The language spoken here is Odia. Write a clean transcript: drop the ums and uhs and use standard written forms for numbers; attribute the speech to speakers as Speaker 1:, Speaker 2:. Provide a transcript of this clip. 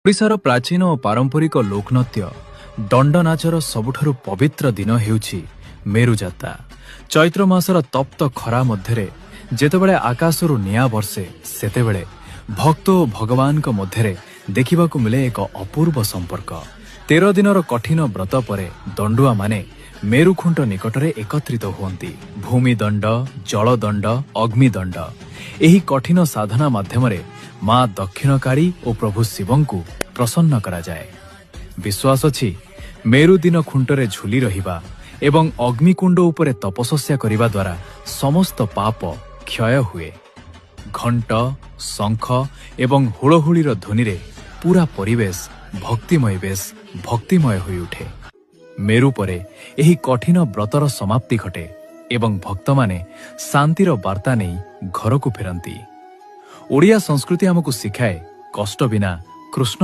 Speaker 1: ଓଡ଼ିଶାର ପ୍ରାଚୀନ ଓ ପାରମ୍ପରିକ ଲୋକନୃତ୍ୟ ଦଣ୍ଡନାଚର ସବୁଠାରୁ ପବିତ୍ର ଦିନ ହେଉଛି ମେରୁଯାତ୍ରା। ଚୈତ୍ର ମାସର ତପ୍ତ ଖରା ମଧ୍ୟରେ ଯେତେବେଳେ ଆକାଶରୁ ନିଆଁ ବର୍ଷେ, ସେତେବେଳେ ଭକ୍ତ ଓ ଭଗବାନଙ୍କ ମଧ୍ୟରେ ଦେଖିବାକୁ ମିଳେ ଏକ ଅପୂର୍ବ ସମ୍ପର୍କ। 13 ଦିନର କଠିନ ବ୍ରତ ପରେ ଦଣ୍ଡୁଆମାନେ ମେରୁଖୁଣ୍ଟ ନିକଟରେ ଏକତ୍ରିତ ହୁଅନ୍ତି। ଭୂମିଦଣ୍ଡ, ଜଳଦଣ୍ଡ, ଅଗ୍ନିଦଣ୍ଡ ଏହି କଠିନ ସାଧନା ମାଧ୍ୟମରେ ମା ଦକ୍ଷିଣକାଳୀ ଓ ପ୍ରଭୁ ଶିବଙ୍କୁ ପ୍ରସନ୍ନ କରାଯାଏ। ବିଶ୍ୱାସ ଅଛି, ମେରୁ ଦିନ ଖୁଣ୍ଟରେ ଝୁଲି ରହିବା ଏବଂ ଅଗ୍ନିକୁଣ୍ଡ ଉପରେ ତପସ୍ୟା କରିବା ଦ୍ୱାରା ସମସ୍ତ ପାପ କ୍ଷୟ ହୁଏ। ଘଣ୍ଟ, ଶଙ୍ଖ ଏବଂ ହୁଳହୁଳିର ଧ୍ୱନିରେ ପୁରା ପରିବେଶ ଭକ୍ତିମୟ ହୋଇଉଠେ। ମେରୁ ପରେ ଏହି କଠିନ ବ୍ରତର ସମାପ୍ତି ଘଟେ ଏବଂ ଭକ୍ତମାନେ ଶାନ୍ତିର ବାର୍ତ୍ତା ନେଇ ଘରକୁ ଫେରନ୍ତି। ଓଡ଼ିଆ ସଂସ୍କୃତି ଆମକୁ ଶିଖାଏ, କଷ୍ଟ ବିନା କୃଷ୍ଣ